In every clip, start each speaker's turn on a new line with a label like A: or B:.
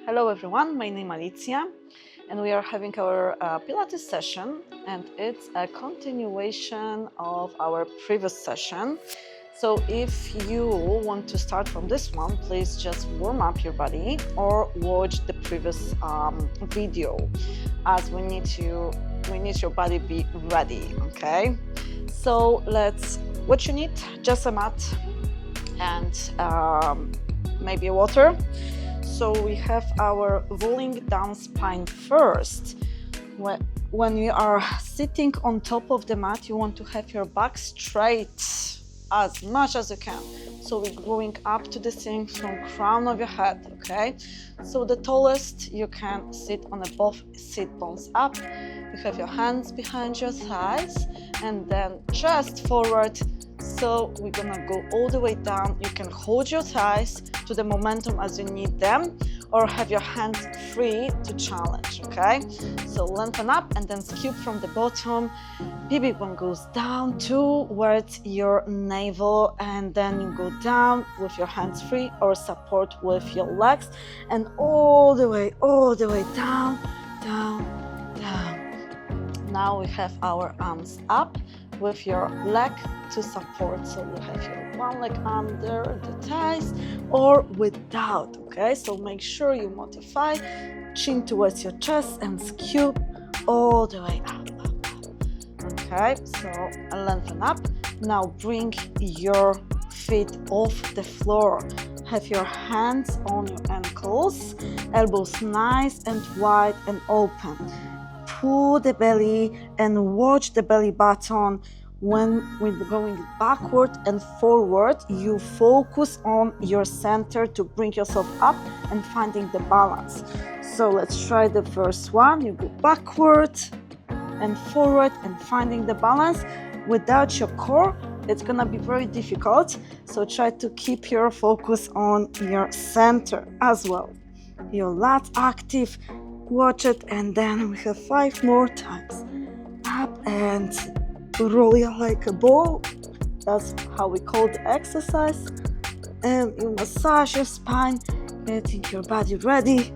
A: Hello everyone, my name is Alicja and we are having our Pilates session, and it's a continuation of our previous session. So if you want to start from this one, please just warm up your body or watch the previous video, as we need your body be ready, okay? So what you need, just a mat and maybe water. So we have our rolling down spine first. When you are sitting on top of the mat, you want to have your back straight as much as you can. So we're going up to the ceiling from crown of your head, okay? So the tallest you can sit on both sit bones up. You have your hands behind your thighs and then chest forward. So we're gonna go all the way down. You can hold your thighs to the momentum as you need them, or have your hands free to challenge, okay? So lengthen up and then scoop from the bottom. BB one goes down towards your navel, and then you go down with your hands free or support with your legs, and all the way down, down, down. Now we have our arms up with your leg to support. So you have your one leg under the thighs or without, okay? So make sure you modify, chin towards your chest and scoop all the way up. Okay, so lengthen up. Now bring your feet off the floor. Have your hands on your ankles, elbows nice and wide and open. Pull the belly and watch the belly button. When we're going backward and forward, you focus on your center to bring yourself up and finding the balance. So let's try the first one. You go backward and forward and finding the balance. Without your core, it's gonna be very difficult. So try to keep your focus on your center as well. Your lats active. Watch it, and then we have 5 more times. Up and roll it like a ball. That's how we call the exercise. And you massage your spine, getting your body ready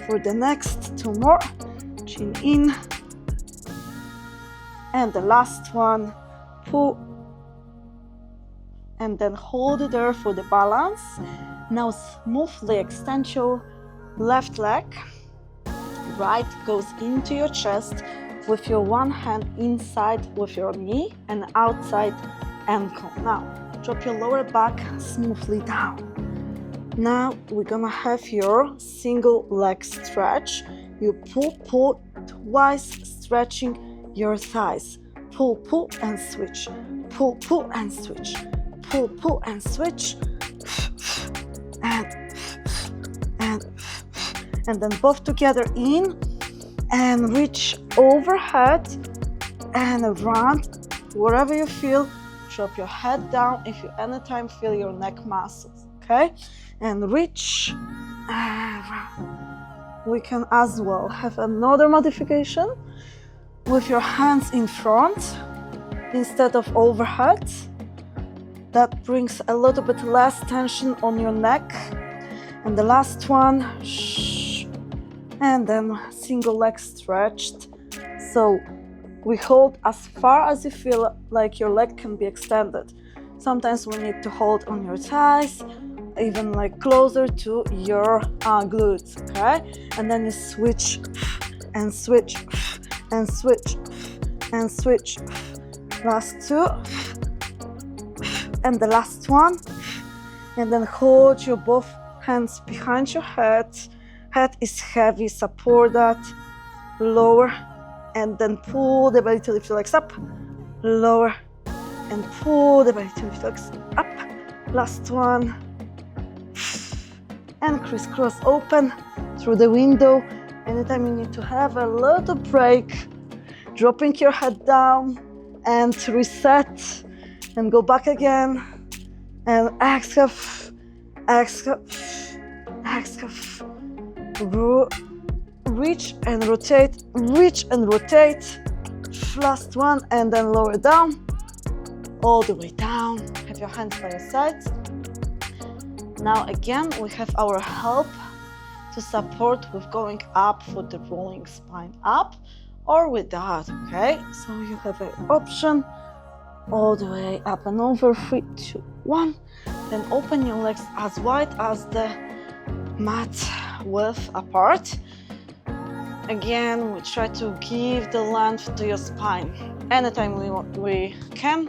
A: for the next 2 more. Chin in. And the last one, pull. And then hold it there for the balance. Now smoothly extend your left leg. Right goes into your chest with your one hand inside with your knee and outside ankle. Now drop your lower back smoothly down. Now we're gonna have your single leg stretch. You pull twice, stretching your thighs. Pull and switch. Pull and switch. Pull and switch. And then both together in and reach overhead and around. Wherever you feel, drop your head down if you anytime feel your neck muscles, okay? And reach around. We can as well have another modification with your hands in front instead of overhead. That brings a little bit less tension on your neck. And the last one, and then single leg stretched. So we hold as far as you feel like your leg can be extended. Sometimes we need to hold on your thighs, even like closer to your glutes, okay? And then you switch and switch and switch and switch. Last 2 and the last one. And then hold your both hands behind your head. Head is heavy, support that. Lower, and then pull the belly to lift your legs up. Lower, and pull the belly to lift your legs up. Last one. And crisscross open through the window. Anytime you need to have a little break, dropping your head down and reset, and go back again. And exhale, exhale, exhale. Reach and rotate, reach and rotate. Last one, and then lower down, all the way down. Have your hands by your sides. Now again, we have our help to support with going up for the rolling spine up or without, okay? So you have an option all the way up and over, 3, 2, 1. Then open your legs as wide as the mat width apart. Again, we try to give the length to your spine. Anytime we can,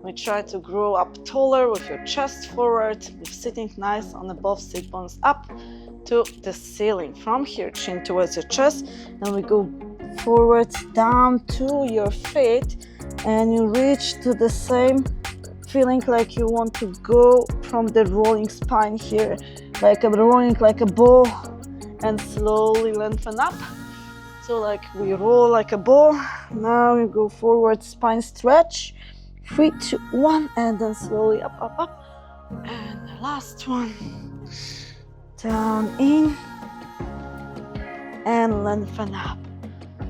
A: we try to grow up taller with your chest forward, with sitting nice on the both sit bones up to the ceiling. From here, chin towards your chest, and we go forward down to your feet, and you reach to the same feeling like you want to go from the rolling spine here, like a rolling like a ball, and slowly lengthen up. So like we roll like a ball. Now you go forward, spine stretch, 3, 2, 1, and then slowly up, up, up. And the last one, down in, and lengthen up.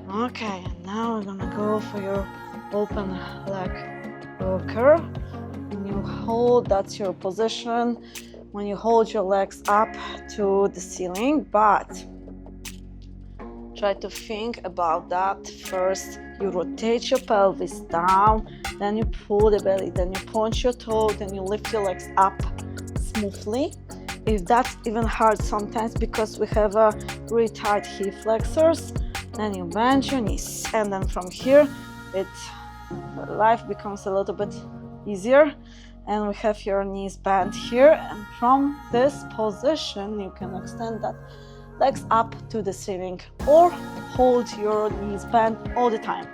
A: Okay, and now we're gonna go for your open leg rocker. When you hold, that's your position, when you hold your legs up to the ceiling, but try to think about that. First, you rotate your pelvis down, then you pull the belly, then you point your toe, then you lift your legs up smoothly. If that's even hard sometimes because we have a really tight hip flexors, then you bend your knees, and then from here, life becomes a little bit easier, and we have your knees bent here, and from this position, you can extend that legs up to the ceiling or hold your knees bent all the time.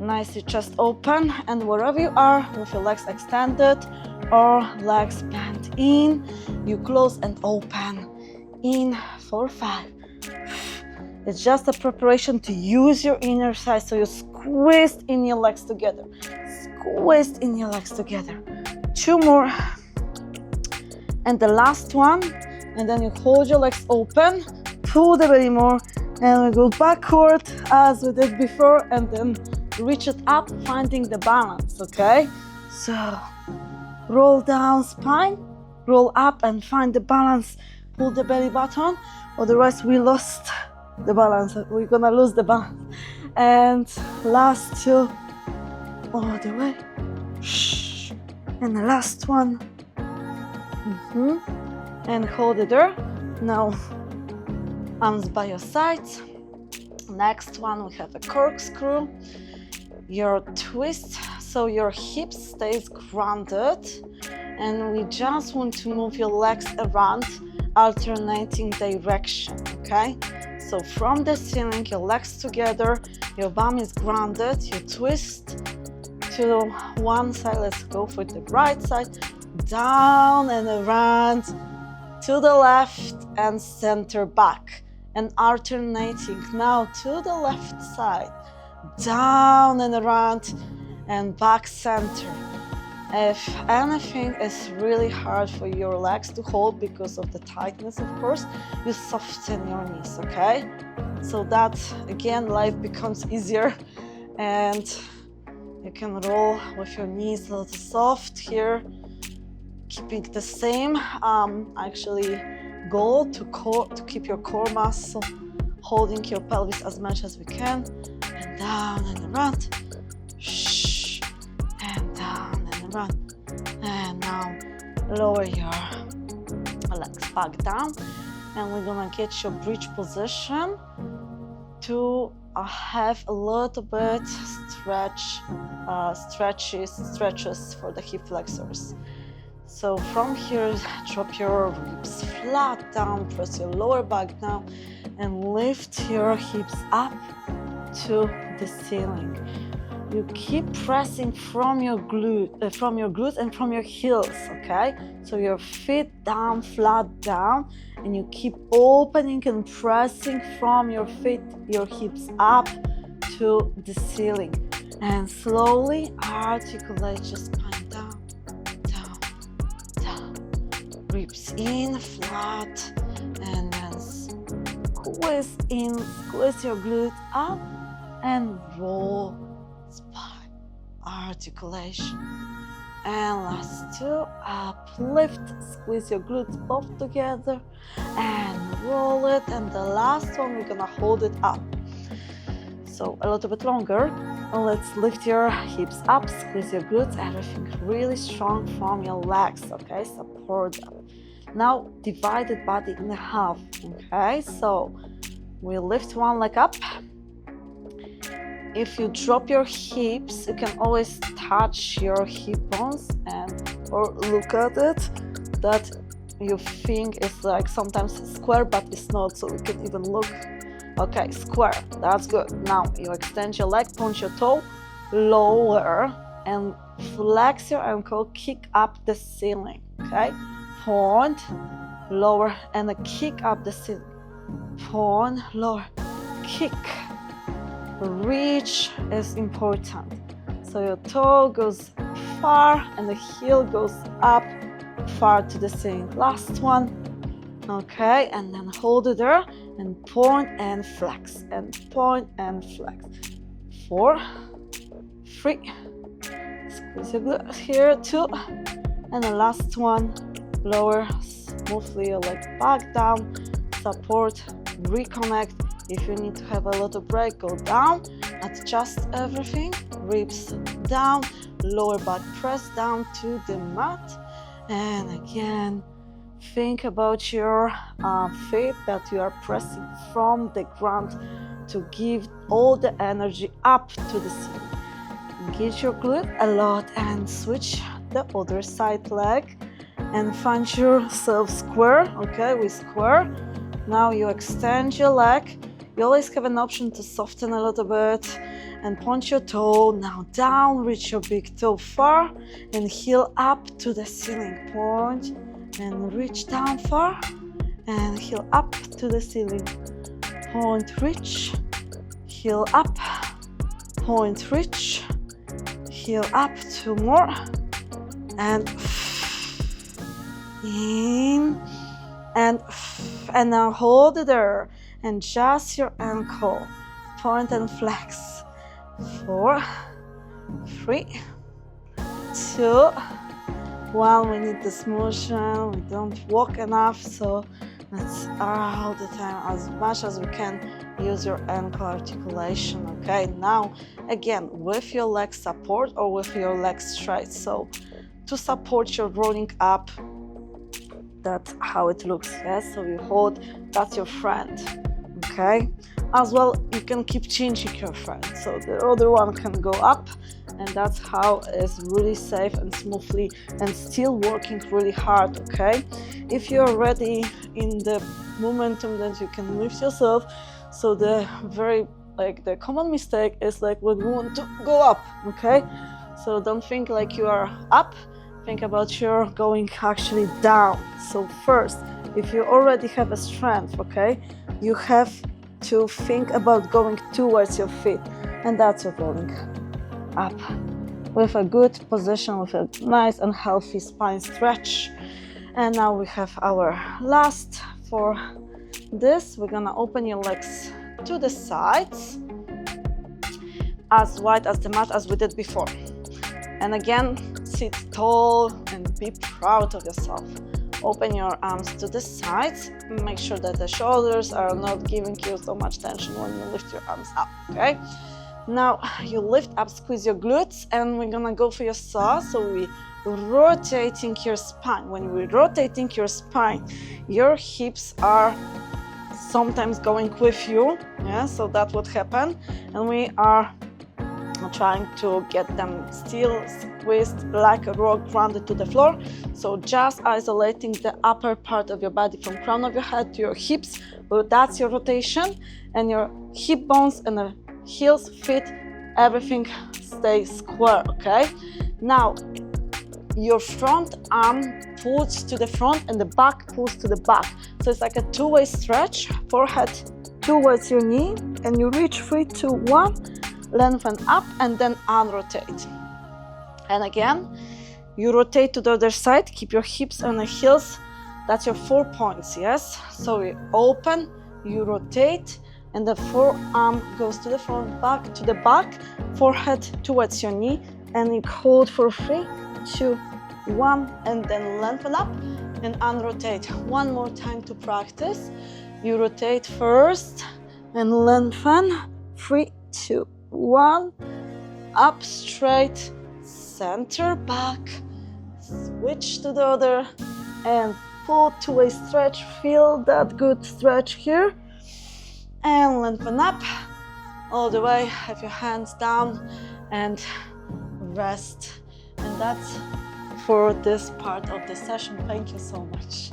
A: Nicely chest open, and wherever you are with your legs extended or legs bent in, you close and open in for 5. It's just a preparation to use your inner thigh, so you squeezed in your legs together. Squeezed in your legs together. 2 more. And the last one. And then you hold your legs open, pull the belly more, and we go backward as we did before, and then reach it up, finding the balance, okay? So roll down spine, roll up and find the balance, pull the belly button, otherwise we lost the balance, we're gonna lose the balance. And last 2, all the way, and the last one, and hold it there. Now arms by your sides. Next one, we have a corkscrew, your twist, so your hips stays grounded, and we just want to move your legs around, alternating direction, okay? So from the ceiling, your legs together, your bum is grounded, you twist to one side, let's go for the right side, down and around, to the left and center back, and alternating now to the left side, down and around and back center. If anything is really hard for your legs to hold because of the tightness, of course, you soften your knees, okay? So that, again, life becomes easier, and you can roll with your knees a little soft here, keeping the same actually goal to keep your core muscle, holding your pelvis as much as we can, and down and around, and down and around. And now lower your legs back down, and we're gonna get your bridge position to have a little bit stretches for the hip flexors. So from here, drop your ribs flat down, press your lower back down, and lift your hips up to the ceiling. You keep pressing from your glutes and from your heels, okay? So your feet down, flat down, and you keep opening and pressing from your feet, your hips up to the ceiling. And slowly articulate your spine down, down, down. Ribs in, flat, and then squeeze in, squeeze your glute up, and roll. Spine articulation. and last 2, uplift, squeeze your glutes both together and roll it, and the last one we're gonna hold it up, so a little bit longer. Let's lift your hips up, squeeze your glutes, everything really strong from your legs, okay? Support them. Now divide the body in half, okay? So we lift one leg up. If you drop your hips, you can always touch your hip bones or look at it, that you think is like sometimes square, but it's not, so we can even look. Okay, square, that's good. Now you extend your leg, point your toe, lower, and flex your ankle, kick up the ceiling, okay? Point, lower, and a kick up the ceiling. Point, lower, kick. Reach is important. So your toe goes far and the heel goes up far to the ceiling. Last one. Okay, and then hold it there and point and flex and point and flex. 4, 3, squeeze your glutes here, 2, and the last one. Lower smoothly your leg back down, support, reconnect. If you need to have a little break, go down, adjust everything, ribs down, lower back press down to the mat, and again think about your feet that you are pressing from the ground to give all the energy up to the ceiling. Engage your glute a lot and switch the other side leg and find yourself square. Okay, we square. Now you extend your leg. You always have an option to soften a little bit and point your toe. Now down, reach your big toe far and heel up to the ceiling. Point and reach down far and heel up to the ceiling. Point, reach, heel up, point, reach, heel up. 2 more, and in, and now hold it there and just your ankle, point and flex. 4, 3, 2, 1. We need this motion. We don't walk enough, so let's all the time, as much as we can, use your ankle articulation. Okay, now again with your leg support or with your legs straight. So to support your rolling up, that's how it looks. Yes, so you hold, that's your friend. Okay, as well you can keep changing your friend, so the other one can go up, and that's how it's really safe and smoothly and still working really hard. Okay, if you're already in the momentum that you can lift yourself, so the common mistake is like when you want to go up. Okay, so don't think like you are up, think about you're going actually down. So first, if you already have a strength, okay, you have to think about going towards your feet, and that's your rolling up with a good position, with a nice and healthy spine stretch. And now we have our last for this. We're gonna open your legs to the sides, as wide as the mat as we did before. And again, sit tall and be proud of yourself. Open your arms to the sides. Make sure that the shoulders are not giving you so much tension when you lift your arms up, okay? Now you lift up, squeeze your glutes, and we're gonna go for your saw. So we rotating your spine. When we're rotating your spine, your hips are sometimes going with you, yeah, so that's what happened. And we are trying to get them still squeezed like a rock, grounded to the floor. So just isolating the upper part of your body from crown of your head to your hips. Well, that's your rotation, and your hip bones and the heels, feet, everything stays square. Okay, now your front arm pulls to the front and the back pulls to the back, so it's like a two-way stretch. Forehead towards your knee, and you reach 3, 2, 1, lengthen up and then unrotate. And again, you rotate to the other side, keep your hips on the heels. That's your 4 points, yes? So we open, you rotate, and the forearm goes to the front, back to the back, forehead towards your knee, and you hold for 3, 2, 1, and then lengthen up and unrotate. One more time to practice. You rotate first and lengthen. 3, 2, 1. Up, straight, center, back. Switch to the other and pull to a stretch. Feel that good stretch here. And lengthen up all the way. Have your hands down and rest. And that's for this part of the session. Thank you so much.